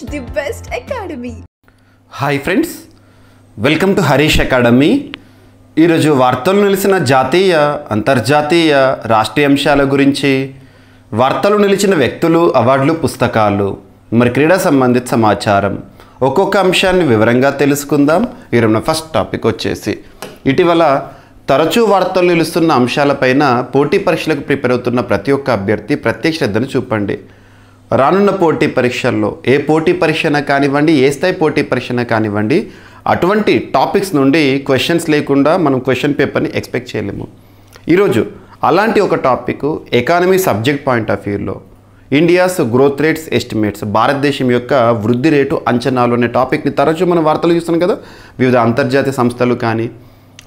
the best academy. Hi friends, welcome to Harish academy. ఈరోజు వార్తలు నిలిచిన జాతీయ అంతర్జాతీయ రాష్ట్రీయ అంశాల గురించి, వార్తలు నిలిచిన వ్యక్తులు, అవార్డులు, పుస్తకాలు, మరి క్రీడా సంబంధిత సమాచారం, ఒక్కొక్క అంశాన్ని వివరంగా తెలుసుకుందాం. ఈరోజు ఫస్ట్ టాపిక్ వచ్చేసి ఇటీవల తరచూ వార్తలు నిలుస్తున్న అంశాలపైన పోటీ పరీక్షలకు ప్రిపేర్ అవుతున్న ప్రతి ఒక్క అభ్యర్థి ప్రత్యేక శ్రద్ధను చూపండి. రానున్న పోటీ పరీక్షల్లో ఏ పోటీ పరీక్షన కానివ్వండి, ఏ స్థాయి పోటీ పరీక్షన కానివ్వండి, అటువంటి టాపిక్స్ నుండి క్వశ్చన్స్ లేకుండా మనం క్వశ్చన్ పేపర్ని ఎక్స్పెక్ట్ చేయలేము. ఈరోజు అలాంటి ఒక topic economy subject point of వ్యూలో ఇండియాస్ గ్రోత్ రేట్స్ ఎస్టిమేట్స్, భారతదేశం యొక్క వృద్ధి రేటు అంచనాలు అనే టాపిక్ని తరచూ మనం వార్తలు చూస్తున్నాం కదా. వివిధ అంతర్జాతీయ సంస్థలు కానీ,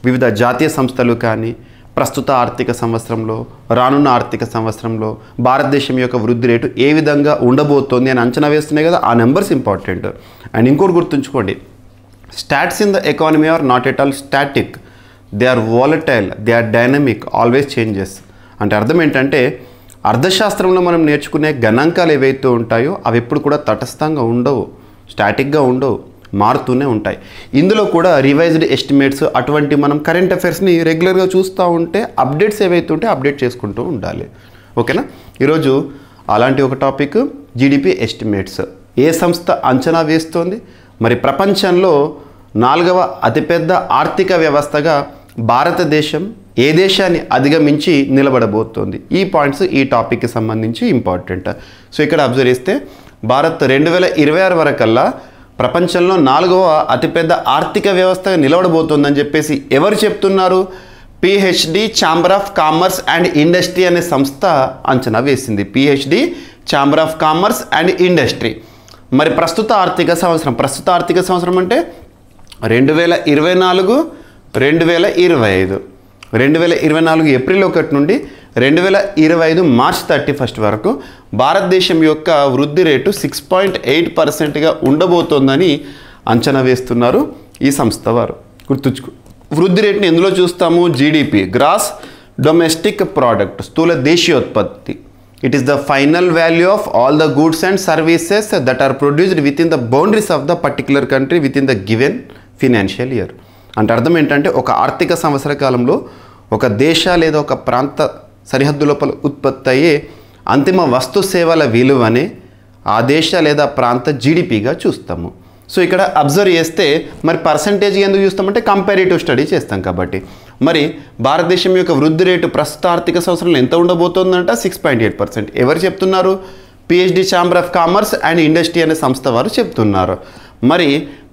వివిధ జాతీయ సంస్థలు కానీ ప్రస్తుత ఆర్థిక సంవత్సరంలో, రానున్న ఆర్థిక సంవత్సరంలో భారతదేశం యొక్క వృద్ధి రేటు ఏ విధంగా ఉండబోతోంది అని అంచనా వేస్తున్నాయి కదా. ఆ నెంబర్స్ ఇంపార్టెంట్. అండ్ ఇంకోటి గుర్తుంచుకోండి, stats in the economy are not at all static, they are volatile, they are dynamic, always changes. అంటే అర్థం ఏంటంటే, అర్థశాస్త్రంలో మనం నేర్చుకునే గణాంకాలు ఏవైతే ఉంటాయో అవి ఎప్పుడు కూడా తటస్థంగా ఉండవు, స్టాటిక్గా ఉండవు, మారుతూనే ఉంటాయి. ఇందులో కూడా రివైజ్డ్ ఎస్టిమేట్స్, అటువంటి మనం కరెంట్ అఫైర్స్ని రెగ్యులర్గా చూస్తూ ఉంటే అప్డేట్స్ ఏవైతే ఉంటే అప్డేట్ చేసుకుంటూ ఉండాలి. ఓకేనా. ఈరోజు అలాంటి ఒక టాపిక్ జీడిపి ఎస్టిమేట్స్. ఏ సంస్థ అంచనా వేస్తోంది? మరి ప్రపంచంలో 4వ అతిపెద్ద ఆర్థిక వ్యవస్థగా భారతదేశం ఏ దేశాన్ని అధిగమించి నిలబడబోతోంది? ఈ పాయింట్స్ ఈ టాపిక్కి సంబంధించి ఇంపార్టెంట్. సో ఇక్కడ అబ్జర్వ్ చేస్తే భారత్ 2026 వరకల్లా ప్రపంచంలో 4వ అతిపెద్ద ఆర్థిక వ్యవస్థగా నిలబడబోతోందని చెప్పేసి ఎవరు చెప్తున్నారు? PhD chamber of commerce and industry అనే సంస్థ అంచనా వేసింది. PhD chamber of commerce and industry. మరి ప్రస్తుత ఆర్థిక సంవత్సరం అంటే 2024, 2025, 2024 ఏప్రిల్ 1 నుండి 2025 మార్చ్ 31 వరకు భారతదేశం యొక్క వృద్ధి రేటు 6.8%గా ఉండబోతోందని అంచనా వేస్తున్నారు ఈ సంస్థ వారు. గుర్తుంచుకో, వృద్ధి రేటుని ఎందులో చూస్తాము? జీడిపి, గ్రాస్ డొమెస్టిక్ ప్రోడక్ట్, స్థూల దేశీయోత్పత్తి. It is the final value of all the goods and services that are produced within the boundaries of the particular country within the given financial year. అంటే అర్థం ఏంటంటే, ఒక ఆర్థిక సంవత్సర కాలంలో ఒక దేశ లేదా ఒక ప్రాంత సరిహద్దు లోపల ఉత్పత్తి అయ్యే అంతిమ వస్తు సేవల విలువనే ఆ దేశ లేదా ప్రాంత జీడిపిగా చూస్తాము. సో ఇక్కడ అబ్జర్వ్ చేస్తే మరి పర్సంటేజ్ ఎందుకు చూస్తామంటే కంపారిటివ్ స్టడీ చేస్తాం కాబట్టి. మరి భారతదేశం యొక్క వృద్ధి రేటు ప్రస్తుత ఆర్థిక సంవత్సరంలో ఎంత ఉండబోతోందంట? 6.8%. ఎవరు చెప్తున్నారు? PhD chamber of commerce and industry అనే సంస్థ వారు చెప్తున్నారు. మరి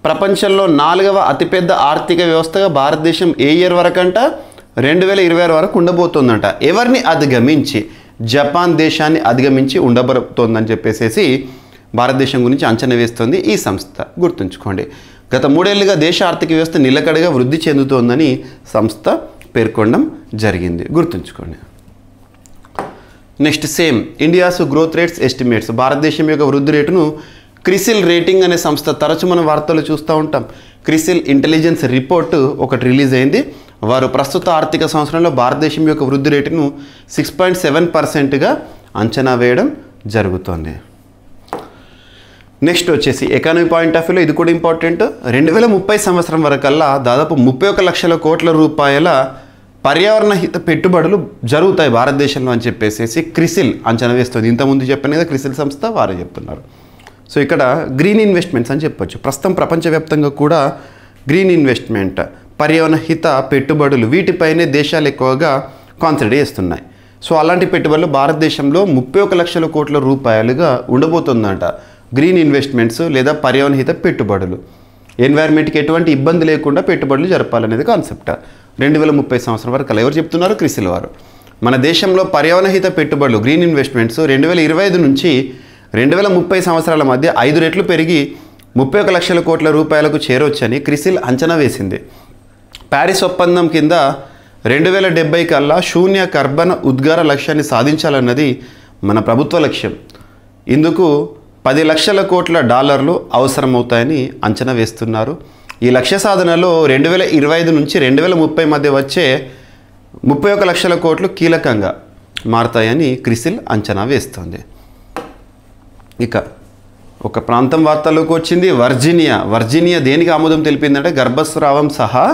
ప్రపంచంలో 4వ అతిపెద్ద ఆర్థిక వ్యవస్థగా భారతదేశం ఏ ఇయర్ వరకంట? 2026 వరకు ఉండబోతోందంట. ఎవరిని అధిగమించి? జపాన్ దేశాన్ని అధిగమించి ఉండబోతోందని చెప్పేసి భారతదేశం గురించి అంచనా వేస్తుంది ఈ సంస్థ. గుర్తుంచుకోండి, గత 3 ఏళ్లుగా దేశ ఆర్థిక వ్యవస్థ నిలకడగా వృద్ధి చెందుతోందని సంస్థ పేర్కొనడం జరిగింది. గుర్తుంచుకోండి. Next same India's growth rates estimates, భారతదేశం యొక్క వృద్ధి రేటును క్రిసిల్ రేటింగ్ అనే సంస్థ, తరచు మనం వార్తలు చూస్తూ ఉంటాం. క్రిసిల్ ఇంటెలిజెన్స్ రిపోర్టు ఒకటి రిలీజ్ అయింది. వారు ప్రస్తుత ఆర్థిక సంవత్సరంలో భారతదేశం యొక్క వృద్ధి రేటును 6.7%గా అంచనా వేయడం జరుగుతోంది. నెక్స్ట్ వచ్చేసి ఎకానమీ పాయింట్ ఆఫ్ వ్యూలో ఇది కూడా ఇంపార్టెంట్. 2030 సంవత్సరం వరకల్లా దాదాపు 31 లక్షల కోట్ల రూపాయల పర్యావరణ హిత పెట్టుబడులు జరుగుతాయి భారతదేశంలో అని చెప్పేసి క్రిసిల్ అంచనా వేస్తుంది. ఇంతకుముందు చెప్పాను కదా, క్రిసిల్ సంస్థ వారే చెప్తున్నారు. సో ఇక్కడ గ్రీన్ ఇన్వెస్ట్మెంట్స్ అని చెప్పొచ్చు. ప్రస్తుతం ప్రపంచవ్యాప్తంగా కూడా గ్రీన్ ఇన్వెస్ట్మెంట్, పర్యావరణ హిత పెట్టుబడులు, వీటిపైనే దేశాలు ఎక్కువగా కాన్సన్ట్రేట్ చేస్తున్నాయి. సో అలాంటి పెట్టుబడులు భారతదేశంలో 31 లక్షల కోట్ల రూపాయలుగా ఉండబోతుందంట. గ్రీన్ ఇన్వెస్ట్మెంట్స్ లేదా పర్యావరణ హిత పెట్టుబడులు, ఎన్వైర్న్మెంట్కి ఎటువంటి ఇబ్బంది లేకుండా పెట్టుబడులు జరపాలనేది కాన్సెప్ట్. 2030 సంవత్సరం వరకు ఎవరు చెప్తున్నారు? క్రిసిల్ వారు. మన దేశంలో పర్యావరణ హిత పెట్టుబడులు, గ్రీన్ ఇన్వెస్ట్మెంట్స్ 2025 నుంచి 2030 సంవత్సరాల మధ్య 5 రెట్లు పెరిగి 31 లక్షల కోట్ల రూపాయలకు చేరవచ్చని క్రిసిల్ అంచనా వేసింది. ప్యారిస్ ఒప్పందం కింద 2070 కల్లా శూన్య కర్బన ఉద్గార లక్ష్యాన్ని సాధించాలన్నది మన ప్రభుత్వ లక్ష్యం. ఇందుకు $10 లక్షల కోట్ల అవసరమవుతాయని అంచనా వేస్తున్నారు. ఈ లక్ష్య సాధనలో 2025 నుంచి 2030 మధ్య వచ్చే 31 లక్షల కోట్లు కీలకంగా మారతాయని క్రిసిల్ అంచనా వేస్తుంది. ఇక ఒక ప్రాంతం వార్తల్లోకి వచ్చింది. వర్జీనియా దేనికి ఆమోదం తెలిపిందంటే గర్భస్రావం సహా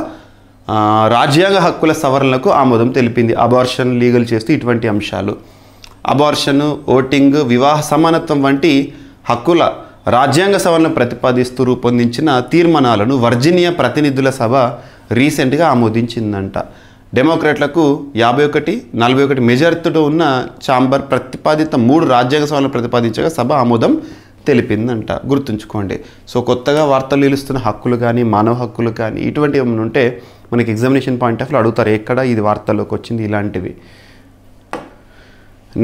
రాజ్యాంగ హక్కుల సవరణలకు ఆమోదం తెలిపింది. అబార్షన్ లీగల్ చేస్తూ ఇటువంటి అంశాలు, అబార్షన్, ఓటింగ్, వివాహ సమానత్వం వంటి హక్కుల రాజ్యాంగ సవరణ ప్రతిపాదిస్తూ రూపొందించిన తీర్మానాలను వర్జీనియా ప్రతినిధుల సభ రీసెంట్గా ఆమోదించిందంట. డెమోక్రాట్లకు 51-41 మెజారిటీతో ఉన్న ఛాంబర్ ప్రతిపాదిత 3 రాజ్యాంగ సవరణలు ప్రతిపాదించగా సభ ఆమోదం తెలిపిందంట. గుర్తుంచుకోండి. సో కొత్తగా వార్తలు నిలుస్తున్న హక్కులు కానీ, మానవ హక్కులు కానీ ఇటువంటి ఏమైనా ఉంటే మనకి ఎగ్జామినేషన్ పాయింట్ ఆఫ్ వ్యూ అడుగుతారు, ఎక్కడ ఇది వార్తల్లోకి వచ్చింది, ఇలాంటివి.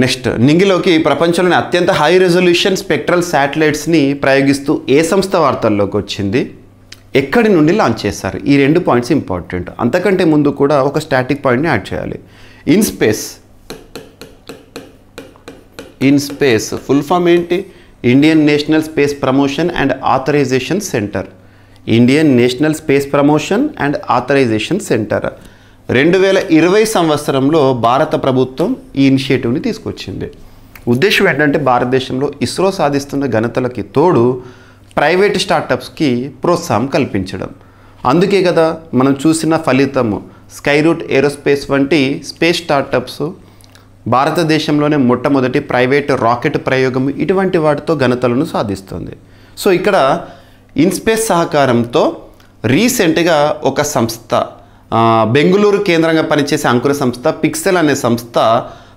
నెక్స్ట్, నింగిలోకి ప్రపంచంలోని అత్యంత హై రెజల్యూషన్ స్పెక్ట్రల్ శాటిలైట్స్ని ప్రయోగిస్తూ ఏ సంస్థ వార్తల్లోకి వచ్చింది, ఎక్కడి నుండి లాంచ్ చేశారు? ఈ 2 పాయింట్స్ ఇంపార్టెంట్. అంతకంటే ముందు కూడా ఒక స్టాటిక్ పాయింట్ని యాడ్ చేయాలి. ఇన్ స్పేస్ ఫుల్ ఫామ్ ఏంటి? Indian national space promotion and authorisation centre. Indian national space promotion and authorisation centre 2020 సంవత్సరంలో భారత ప్రభుత్వం ఈ ఇనిషియేటివ్ని తీసుకొచ్చింది. ఉద్దేశం ఏంటంటే భారతదేశంలో ఇస్రో సాధిస్తున్న ఘనతలకి తోడు ప్రైవేట్ స్టార్టప్స్కి ప్రోత్సాహం కల్పించడం. అందుకే కదా మనం చూసిన ఫలితము స్కైరూట్ ఏరోస్పేస్ వంటి స్పేస్ స్టార్టప్స్ భారతదేశంలోనే మొట్టమొదటి ప్రైవేట్ రాకెట్ ప్రయోగం ఇటువంటి వాటితో ఘనతలను సాధిస్తుంది. సో ఇక్కడ ఇన్స్పేస్ సహకారంతో రీసెంట్గా ఒక సంస్థ, బెంగళూరు కేంద్రంగా పనిచేసే అంకుర సంస్థ పిక్సెల్ అనే సంస్థ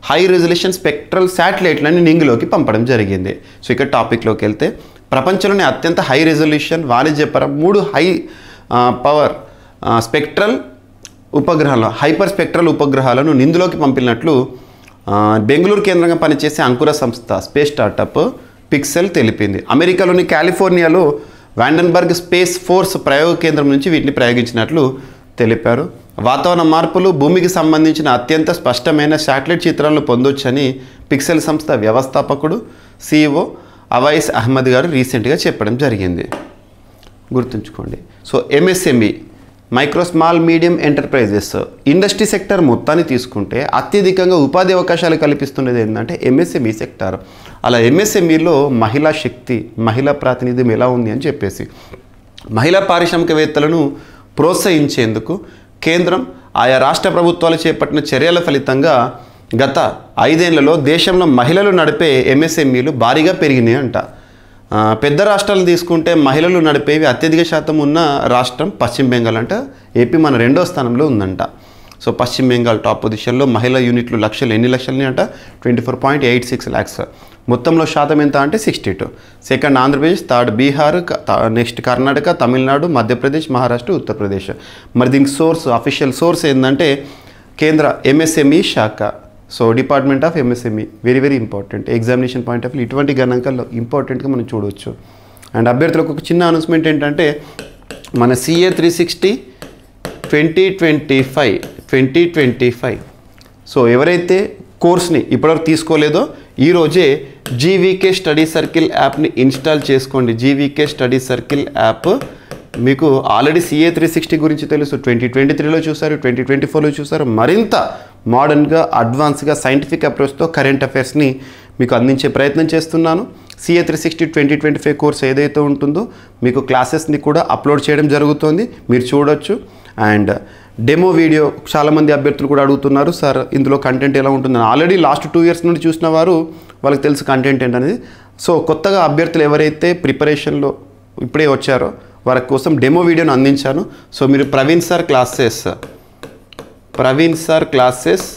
హై రెజల్యూషన్ స్పెక్ట్రల్ శాటిలైట్లను నింగిలోకి పంపడం జరిగింది. సో ఇక్కడ టాపిక్లోకి వెళ్తే ప్రపంచంలోని అత్యంత హై రెజల్యూషన్ వాణిజ్యపరం 3 హై పవర్ స్పెక్ట్రల్ ఉపగ్రహాలు, హైపర్ స్పెక్ట్రల్ ఉపగ్రహాలను నింగిలోకి పంపినట్లు బెంగళూరు కేంద్రంగా పనిచేసే అంకుర సంస్థ స్పేస్ స్టార్టప్ పిక్సెల్ తెలిపింది. అమెరికాలోని కాలిఫోర్నియాలో వాండెన్బర్గ్ స్పేస్ ఫోర్స్ ప్రయోగ కేంద్రం నుంచి వీటిని ప్రయోగించినట్లు తెలిపారు. వాతావరణ మార్పులు, భూమికి సంబంధించిన అత్యంత స్పష్టమైన శాటిలైట్ చిత్రాలను పొందొచ్చని పిక్సెల్ సంస్థ వ్యవస్థాపకుడు CEO అవైస్ అహ్మద్ గారు రీసెంట్గా చెప్పడం జరిగింది. గుర్తుంచుకోండి. So MSME micro small medium enterprises industry sector మొత్తాన్ని తీసుకుంటే అత్యధికంగా ఉపాధి అవకాశాలు కల్పిస్తున్నది ఏంటంటే MSME సెక్టార్. అలా MSMEలో మహిళా శక్తి, మహిళా ప్రాతినిధ్యం ఎలా ఉంది అని చెప్పేసి మహిళా పారిశ్రామికవేత్తలను ప్రోత్సహించేందుకు కేంద్రం ఆయా రాష్ట్ర ప్రభుత్వాలు చేపట్టిన చర్యల ఫలితంగా గత 5 ఏళ్లలో దేశంలో మహిళలు నడిపే MSMEలు భారీగా పెరిగినాయి అంట. పెద్ద రాష్ట్రాలను తీసుకుంటే మహిళలు నడిపేవి అత్యధిక శాతం ఉన్న రాష్ట్రం పశ్చిమ బెంగాల్ అంట. ఏపీ మన 2వ స్థానంలో ఉందంట. సో పశ్చిమ బెంగాల్ టాప్ పొజిషన్లో మహిళా యూనిట్లు లక్షలు, ఎన్ని లక్షలని అంట 24.86 lakhs. మొత్తంలో శాతం ఎంత అంటే 62. Second Andhra Pradesh, third Bihar, next Karnataka, Tamil Nadu, Madhya Pradesh, Maharashtra, Uttar Pradesh. మరి దీనికి అఫీషియల్ సోర్స్ ఏంటంటే కేంద్ర MSME శాఖ. So department of MSME very important. Examination point of view ఇటువంటి గణాంకాల్లో ఇంపార్టెంట్గా మనం చూడవచ్చు. అండ్ అభ్యర్థులకు ఒక చిన్న అనౌన్స్మెంట్ ఏంటంటే మన CA 360 2025 సో ఎవరైతే కోర్స్ని ఇప్పటివరకు తీసుకోలేదో ఈరోజే GVK స్టడీ సర్కిల్ యాప్ని ఇన్స్టాల్ చేసుకోండి. GVK స్టడీ సర్కిల్ యాప్ మీకు ఆల్రెడీ CA 360 గురించి తెలుసు. 2023లో చూసారు, 2024లో చూసారు. మరింత మోడర్న్గా, అడ్వాన్స్గా, సైంటిఫిక్ అప్రోచ్తో కరెంట్ అఫైర్స్ని మీకు అందించే ప్రయత్నం చేస్తున్నాను. CA 360 2025 కోర్స్ ఏదైతే ఉంటుందో మీకు క్లాసెస్ని కూడా అప్లోడ్ చేయడం జరుగుతుంది, మీరు చూడొచ్చు. అండ్ డెమో వీడియో చాలామంది అభ్యర్థులు కూడా అడుగుతున్నారు, సార్ ఇందులో కంటెంట్ ఎలా ఉంటుందని. ఆల్రెడీ లాస్ట్ 2 years నుండి చూసిన వారు వాళ్ళకి తెలుసు కంటెంట్ ఏంటనేది. సో కొత్తగా అభ్యర్థులు ఎవరైతే ప్రిపరేషన్లో ఇప్పుడే వచ్చారో వారి కోసం డెమో వీడియోను అందించాను. సో మీరు Praveen sir classes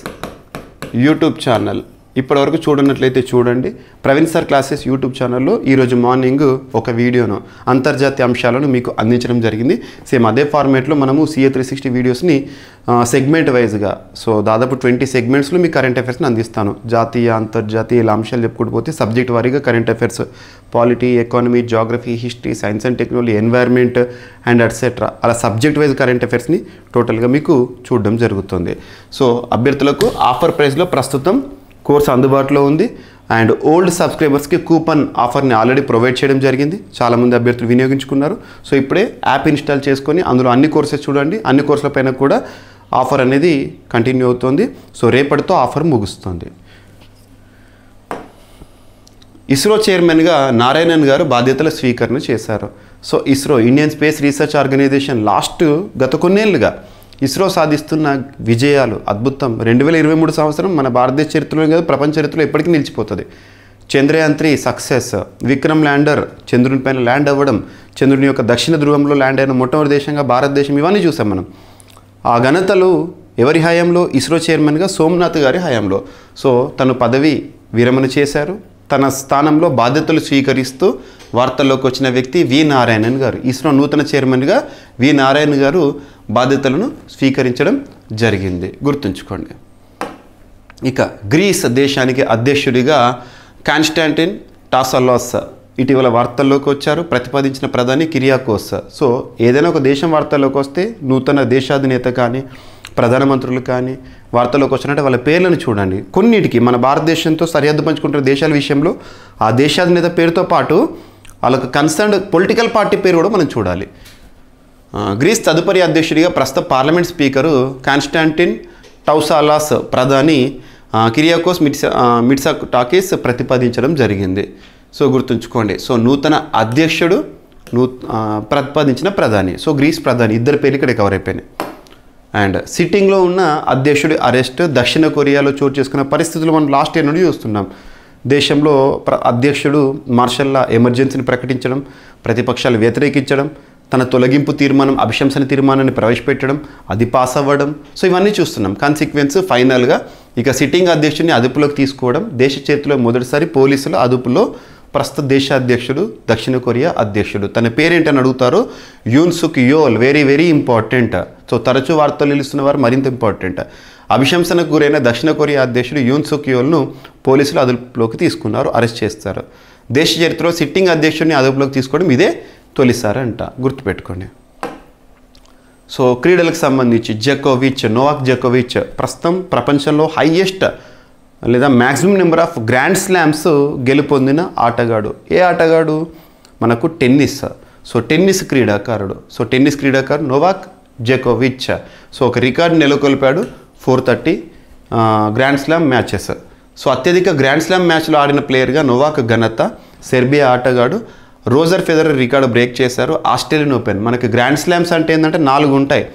YouTube channel ఇప్పటివరకు చూడనట్లయితే చూడండి. ప్రవీణ్ సార్ క్లాసెస్ యూట్యూబ్ ఛానల్లో ఈరోజు మార్నింగ్ ఒక వీడియోను అంతర్జాతీయ అంశాలను మీకు అందించడం జరిగింది. సేమ్ అదే ఫార్మేట్లో మనము CA 360 వీడియోస్ని సెగ్మెంట్ వైజ్గా, సో దాదాపు 20 సెగ్మెంట్స్లో మీ కరెంట్ అఫైర్స్ని అందిస్తాను. జాతీయ, అంతర్జాతీయ ఇలా అంశాలు చెప్పుకుంటూ పోతే సబ్జెక్ట్ వారీగా current affairs, polity, economy, geography, history, science and technology, environment and etcetera అలా సబ్జెక్ట్ వైజ్ కరెంట్ అఫైర్స్ని టోటల్గా మీకు చూడడం జరుగుతుంది. సో అభ్యర్థులకు ఆఫర్ ప్రైస్లో ప్రస్తుతం కోర్స్ అందుబాటులో ఉంది. అండ్ ఓల్డ్ సబ్స్క్రైబర్స్కి కూపన్ ఆఫర్ని ఆల్రెడీ ప్రొవైడ్ చేయడం జరిగింది. చాలామంది అభ్యర్థులు వినియోగించుకున్నారు. సో ఇప్పుడే యాప్ ఇన్స్టాల్ చేసుకొని అందులో అన్ని కోర్సెస్ చూడండి. అన్ని కోర్సుల పైన కూడా ఆఫర్ అనేది కంటిన్యూ అవుతుంది. సో రేపటితో ఆఫర్ ముగుస్తుంది. ఇస్రో చైర్మన్గా నారాయణన్ గారు బాధ్యతల స్వీకరణ చేశారు. So ISRO Indian space research organisation గత కొన్నేళ్లుగా ఇస్రో సాధిస్తున్న విజయాలు అద్భుతం. 2023 సంవత్సరం మన భారతదేశ చరిత్రలో కాదు, ప్రపంచ చరిత్రలో ఎప్పటికీ నిలిచిపోతుంది. చంద్రయాన్ 3 సక్సెస్, విక్రమ్ ల్యాండర్ చంద్రుని పైన ల్యాండ్ అవ్వడం, చంద్రుని యొక్క దక్షిణ ధ్రువంలో ల్యాండ్ అయిన మొట్టమొదటి దేశంగా భారతదేశం, ఇవన్నీ చూసాం మనం. ఆ ఘనతలు ఎవరి హయాంలో? ఇస్రో చైర్మన్గా సోమనాథ్ గారి హయాంలో. సో తను పదవి విరమణ చేశారు. తన స్థానంలో బాధ్యతలు స్వీకరిస్తూ వార్తల్లోకి వచ్చిన వ్యక్తి వి నారాయణన్ గారు. ఇస్రో నూతన చైర్మన్గా వి నారాయణ్ గారు బాధ్యతలను స్వీకరించడం జరిగింది, గుర్తుంచుకోండి. ఇక గ్రీస్ దేశానికి అధ్యక్షుడిగా కాన్స్టాంటిన్ టాసాలోస్ ఇటీవల వార్తల్లోకి వచ్చారు. ప్రతిపాదించిన ప్రధాని కిరియాకోస్. సో ఏదైనా ఒక దేశం వార్తల్లోకి వస్తే నూతన దేశాధినేత కానీ ప్రధానమంత్రులు కానీ వార్తల్లోకి వచ్చినట్టే వాళ్ళ పేర్లను చూడండి. కొన్నిటికి మన భారతదేశంతో సరిహద్దు పంచుకుంటున్న దేశాల విషయంలో ఆ దేశాధినేత పేరుతో పాటు వాళ్ళకు కన్సర్న్డ్ పొలిటికల్ పార్టీ పేరు కూడా మనం చూడాలి. గ్రీస్ తదుపరి అధ్యక్షుడిగా ప్రస్తుత పార్లమెంట్ స్పీకరు కాన్స్టాంటిన్ టౌసాలాస్ ప్రధాని కిరియాకోస్ మిట్సాటాకిస్ ప్రతిపాదించడం జరిగింది. సో గుర్తుంచుకోండి. సో నూతన అధ్యక్షుడు ప్రతిపాదించిన ప్రధాని. సో గ్రీస్ ప్రధాని ఇద్దరు పేర్లు ఇక్కడ కవర్ అయిపోయినాయి. అండ్ సిట్టింగ్లో ఉన్న అధ్యక్షుడి అరెస్ట్, దక్షిణ కొరియాలో చోటు చేసుకున్న పరిస్థితులు మనం లాస్ట్ ఇయర్ నుండి చూస్తున్నాం. దేశంలో అధ్యక్షుడు మార్షల్ లా ఎమర్జెన్సీని ప్రకటించడం, ప్రతిపక్షాలు వ్యతిరేకించడం, తన తొలగింపు తీర్మానం, అభిశంసన తీర్మానాన్ని ప్రవేశపెట్టడం, అది పాస్ అవ్వడం. సో ఇవన్నీ చూస్తున్నాం. కాన్సిక్వెన్స్ ఫైనల్గా ఇక సిట్టింగ్ అధ్యక్షుడిని అదుపులోకి తీసుకోవడం. దేశ చరిత్రలో మొదటిసారి పోలీసుల అదుపులో ప్రస్తుత దేశాధ్యక్షుడు దక్షిణ కొరియా అధ్యక్షుడు. తన పేరేంటని అడుగుతారు. Yoon Suk Yeol. Very very important. So తరచూ వార్తలు నిలుస్తున్న వారు మరింత ఇంపార్టెంట్. అభిశంసనకు గురైన దక్షిణ కొరియా అధ్యక్షుడు యూన్ సుక్ యోల్ను పోలీసులు అదుపులోకి తీసుకున్నారు, అరెస్ట్ చేస్తారు. దేశ చరిత్రలో సిట్టింగ్ అధ్యక్షుడిని అదుపులోకి తీసుకోవడం ఇదే తొలిసారి అంట, గుర్తుపెట్టుకోండి. సో క్రీడలకు సంబంధించి నోవాక్ జకోవిచ్ ప్రస్తుతం ప్రపంచంలో హైయెస్ట్ లేదా maximum number of grand slams గెలుపొందిన ఆటగాడు. ఏ ఆటగాడు? మనకు టెన్నిస్. సో టెన్నిస్ క్రీడాకారుడు నోవాక్ జకోవిచ్. సో ఒక రికార్డు నెలకొల్పాడు. 430 గ్రాండ్ స్లామ్ మ్యాచెస్. సో అత్యధిక గ్రాండ్ స్లామ్ మ్యాచ్లో ఆడిన ప్లేయర్గా నోవాక్ ఘనత. సెర్బియా ఆటగాడు రోజర్ ఫెదరర్ రికార్డు బ్రేక్ చేశారు. Australian Open. మనకి గ్రాండ్ స్లామ్స్ అంటే ఏంటంటే 4 ఉంటాయి.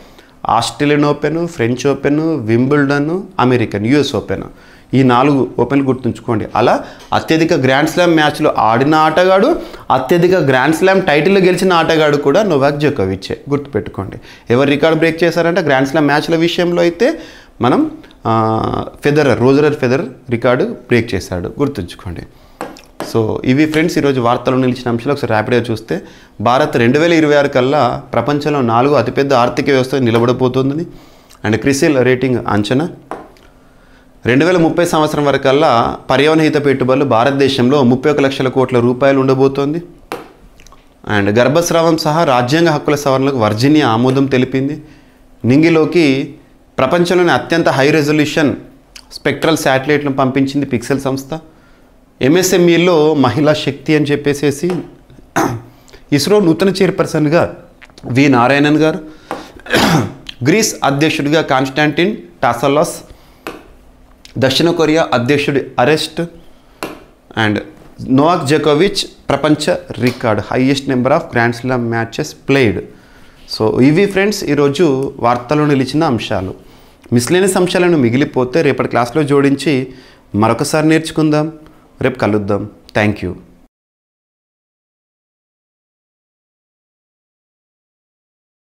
Australian Open, French Open, Wimbledon, American, US Open. ఈ 4 ఓపెన్లు గుర్తుంచుకోండి. అలా అత్యధిక గ్రాండ్ స్లామ్ మ్యాచ్లో ఆడిన ఆటగాడు, అత్యధిక గ్రాండ్ స్లామ్ టైటిల్ గెలిచిన ఆటగాడు కూడా నోవాక్ జకోవిచే, గుర్తుపెట్టుకోండి. ఎవరు రికార్డు బ్రేక్ చేశారంటే గ్రాండ్ స్లామ్ మ్యాచ్ల విషయంలో అయితే మనం రోజర్ ఫెదరర్ రికార్డు బ్రేక్ చేశాడు, గుర్తుంచుకోండి. సో ఇవి ఫ్రెండ్స్ ఈరోజు వార్తల్లో నిలిచిన అంశాలు. ఒకసారి ర్యాపిడ్గా చూస్తే భారత్ 2026 కల్లా ప్రపంచంలో 4వ అతిపెద్ద ఆర్థిక వ్యవస్థ నిలబడబోతోందని అండ్ క్రిసిల్ రేటింగ్ అంచనా. 2030 సంవత్సరం వరకల్లా పర్యావరణహిత పెట్టుబడులు భారతదేశంలో 31 లక్షల కోట్ల రూపాయలు ఉండబోతోంది. అండ్ గర్భస్రావం సహా రాజ్యాంగ హక్కుల సవరణలకు వర్జీనియా ఆమోదం తెలిపింది. నింగిలోకి ప్రపంచంలోని అత్యంత హై రెజల్యూషన్ స్పెక్ట్రల్ శాటిలైట్లను పంపించింది పిక్సెల్ సంస్థ. ఎంఎస్ఎంఈలో మహిళా శక్తి అని చెప్పేసి ఇస్రో నూతన చైర్పర్సన్గా వి నారాయణన్ గారు. గ్రీస్ అధ్యక్షుడిగా కాన్స్టాంటిన్ టాసాలోస్. దక్షిణ కొరియా అధ్యక్షుడి అరెస్ట్. అండ్ నోవాక్ జకోవిచ్ ప్రపంచ record highest number of grand slam matches played. So ఇవి ఫ్రెండ్స్ ఈరోజు వార్తల్లో నిలిచిన అంశాలు. మిస్లేనియస్ అంశాలను మిగిలిపోతే రేపటి క్లాస్లో జోడించి మరొకసారి నేర్చుకుందాం. రేపు కలుద్దాం. Thank you.